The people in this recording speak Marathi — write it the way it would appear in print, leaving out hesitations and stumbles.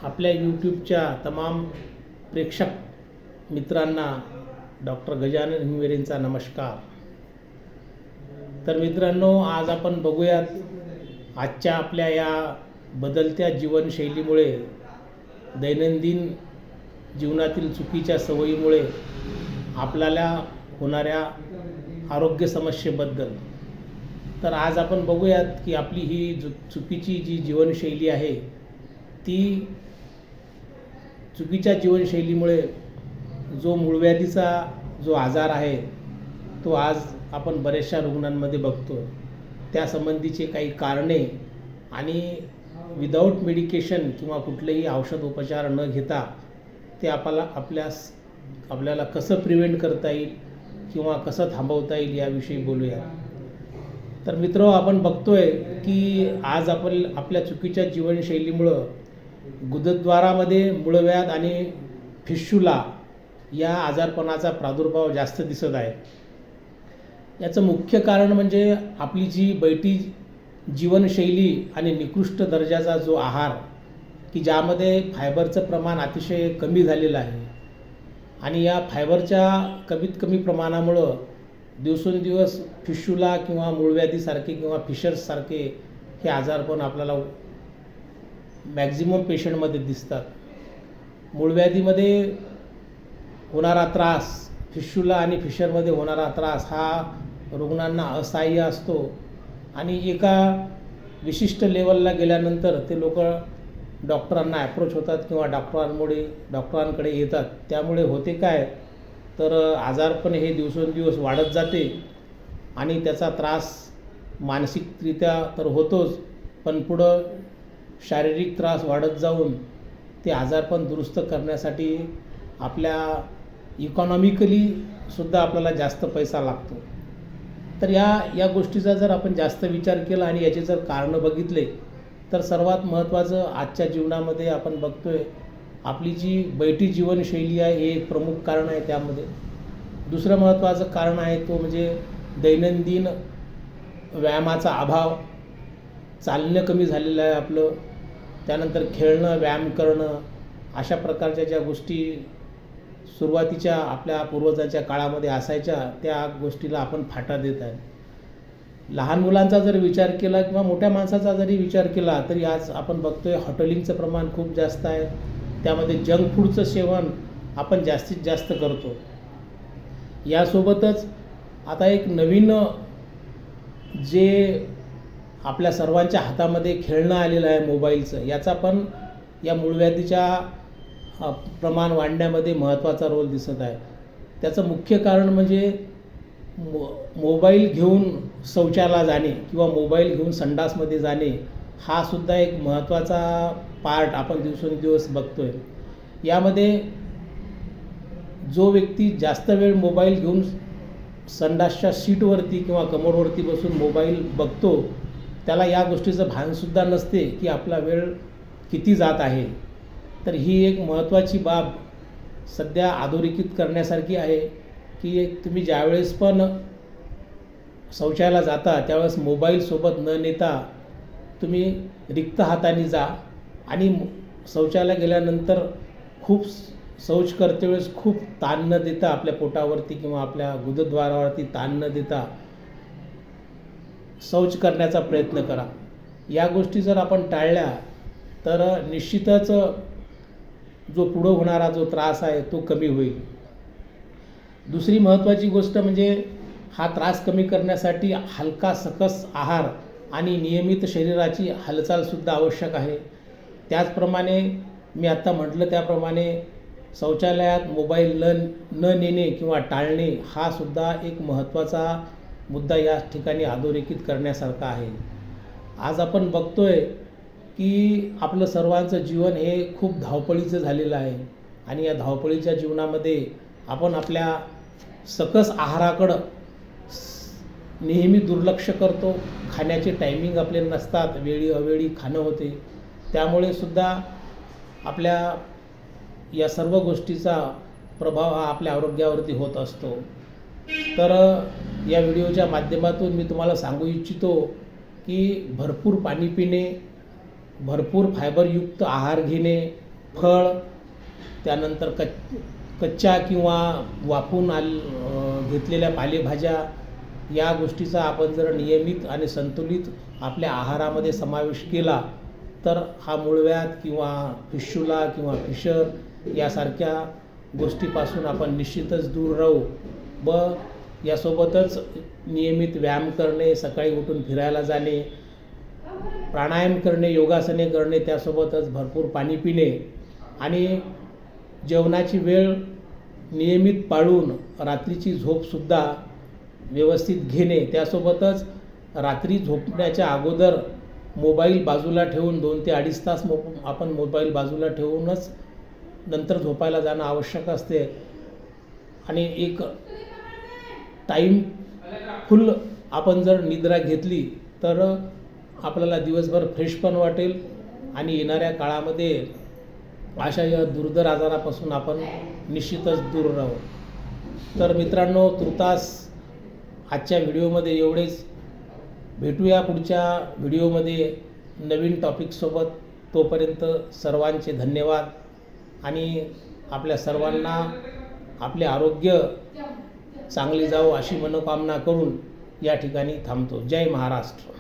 आपल्या यूट्यूबच्या तमाम प्रेक्षक मित्रांना डॉक्टर गजानन हिंगवेरेंचा नमस्कार। तर मित्रांनो, आज आपण बघूयात आजच्या आपल्या या बदलत्या जीवनशैलीमुळे, दैनंदिन जीवनातील चुकीच्या सवयीमुळे आपल्याला होणाऱ्या आरोग्य समस्येबद्दल। तर आज आपण बघूयात की आपली ही चुकीची जी जीवनशैली आहे, ती चुकीच्या जीवनशैलीमुळे जो मूळव्याधीचा जो आजार आहे तो आज आपण बऱ्याचशा रुग्णांमध्ये बघतो। त्यासंबंधीचे काही कारणे आणि विदाऊट मेडिकेशन किंवा कुठलेही औषध उपचार न घेता ते आपल्याला कसं प्रिव्हेंट करता येईल किंवा कसं थांबवता येईल याविषयी बोलूया। तर मित्र, आपण बघतोय की आज आपल्या चुकीच्या जीवनशैलीमुळं गुदद्वारामध्ये मूळव्याध आणि फिस्टुला या आजारपणाचा प्रादुर्भाव जास्त दिसत आहे। याचं मुख्य कारण म्हणजे आपली जी बैठी जीवनशैली आणि निकृष्ट दर्जाचा जो आहार, की ज्यामध्ये फायबरचं प्रमाण अतिशय कमी झालेलं आहे। आणि या फायबरच्या कमीत कमी प्रमाणामुळं दिवसेंदिवस फिस्टुला किंवा मूळव्याधीसारखे किंवा फिशर्ससारखे हे आजारपण आपल्याला मॅक्झिमम पेशंटमध्ये दिसतात। मूळव्याधीमध्ये होणारा त्रास, फिस्टुला आणि फिशरमध्ये होणारा त्रास हा रुग्णांना असह्य असतो आणि एका विशिष्ट लेवलला गेल्यानंतर ते लोक डॉक्टरांना ॲप्रोच होतात किंवा डॉक्टरांकडे येतात। त्यामुळे होते काय, तर आजारपण हे दिवसेंदिवस वाढत जाते आणि त्याचा त्रास मानसिकरित्या तर होतोच, पण पुढं शारीरिक त्रास वाढत जाऊन ते आजारपण दुरुस्त करण्यासाठी आपल्या इकॉनॉमिकली सुद्धा आपल्याला जास्त पैसा लागतो। तर या गोष्टीचा जर आपण जास्त विचार केला आणि याचे जर कारणं बघितले, तर सर्वात महत्त्वाचं आजच्या जीवनामध्ये आपण बघतोय आपली जी बैठी जीवनशैली आहे हे एक प्रमुख कारण आहे। त्यामध्ये दुसरं महत्त्वाचं कारण आहे तो म्हणजे दैनंदिन व्यायामाचा अभाव, चालणं कमी झालेलं आहे आपलं, त्यानंतर खेळणं, व्यायाम करणं, अशा प्रकारच्या ज्या गोष्टी सुरुवातीच्या आपल्या पूर्वजांच्या काळामध्ये असायच्या त्या गोष्टीला आपण फाटा देत आहे। लहान मुलांचा जर विचार केला किंवा मोठ्या माणसाचा जरी विचार केला तरी आज आपण बघतोय हॉटेलिंगचं प्रमाण खूप जास्त आहे। त्यामध्ये जंक फूडचं सेवन आपण जास्तीत जास्त करतो। यासोबतच आता एक नवीन जे आपल्या सर्वांच्या हातामध्ये खेळणं आलेलं आहे मोबाईलचं, याचा पण या मूळव्याधीच्या प्रमाण वाढण्यामध्ये महत्त्वाचा रोल दिसत आहे। त्याचं मुख्य कारण म्हणजे मोबाईल घेऊन शौचाला जाणे किंवा मोबाईल घेऊन संडासमध्ये जाणे, हा सुद्धा एक महत्त्वाचा पार्ट आपण दिवसेंदिवस बघतोय। यामध्ये जो व्यक्ती जास्त वेळ मोबाईल घेऊन संडासच्या सीटवरती किंवा कमोडवरती बसून मोबाईल बघतो, त्याला या गोष्टीचं भानसुद्धा नसते की आपला वेळ किती जात आहे। तर ही एक महत्त्वाची बाब सध्या अधोरेखित करण्यासारखी आहे की तुम्ही ज्यावेळेस पण शौचाला जाता त्यावेळेस मोबाईलसोबत न नेता तुम्ही रिक्त हाताने जा आणि शौचाला गेल्यानंतर शौच करते वेळेस खूप ताण न देता, आपल्या पोटावरती किंवा आपल्या गुदद्वारावरती ताण न देता शौच करण्याचा प्रयत्न करा। या गोष्टी जर आपण टाळल्या तर निश्चितच जो पुढं होणारा जो त्रास आहे तो कमी होईल। दुसरी महत्त्वाची गोष्ट म्हणजे हा त्रास कमी करण्यासाठी हलका सकस आहार आणि नियमित शरीराची हालचालसुद्धा आवश्यक आहे। त्याचप्रमाणे मी आत्ता म्हटलं त्याप्रमाणे शौचालयात मोबाईल न नेणे किंवा टाळणे हा सुद्धा एक महत्त्वाचा मुद्दा या ठिकाणी अधोरेखित करण्यासारखा आहे। आज आपण बघतोय की आपलं सर्वांचं जीवन हे खूप धावपळीचं झालेलं आहे आणि या धावपळीच्या जीवनामध्ये आपण आपल्या सकस आहाराकडं नेहमी दुर्लक्ष करतो। खाण्याचे टायमिंग आपले नसतात, वेळी अवेळी खाणं होते, त्यामुळे सुद्धा आपल्या या सर्व गोष्टीचा प्रभाव हा आपल्या आरोग्यावरती होत असतो। तर या व्हिडिओच्या माध्यमातून मी तुम्हाला सांगू इच्छितो की भरपूर पाणी पिणे, भरपूर फायबरयुक्त आहार घेणे, फळ, त्यानंतर कच्च्या किंवा वाफून घेतलेल्या पालेभाज्या, या गोष्टीचा आपण जर नियमित आणि संतुलित आपल्या आहारामध्ये समावेश केला तर हा मूळव्याध किंवा फिशुला किंवा फिशर यासारख्या गोष्टीपासून आपण निश्चितच दूर राहू. व यासोबतच नियमित व्यायाम करणे, सकाळी उठून फिरायला जाणे, प्राणायाम करणे, योगासने करणे, त्यासोबतच भरपूर पाणी पिणे आणि जेवणाची वेळ नियमित पाळून रात्रीची झोपसुद्धा व्यवस्थित घेणे. त्यासोबतच रात्री झोपण्याच्या अगोदर मोबाईल बाजूला ठेवून 2 ते 2.5 तास आपण मोबाईल बाजूला ठेवूनच नंतर झोपायला जाणं आवश्यक असते. आणि एक टाईम फुल आपण जर निद्रा घेतली तर आपल्याला दिवसभर फ्रेश पण वाटेल आणि येणाऱ्या काळामध्ये अशा या दुर्धर आजारापासून आपण निश्चितच दूर राहू. तर मित्रांनो, तुर्तास आजच्या व्हिडिओमध्ये एवढेच. भेटूया पुढच्या व्हिडिओमध्ये नवीन टॉपिकसोबत. तोपर्यंत सर्वांचे धन्यवाद आणि आपल्या सर्वांना आपले आरोग्य चांगले जावो अशी मनोकामना करून या ठिकाणी थांबतो. जय महाराष्ट्र.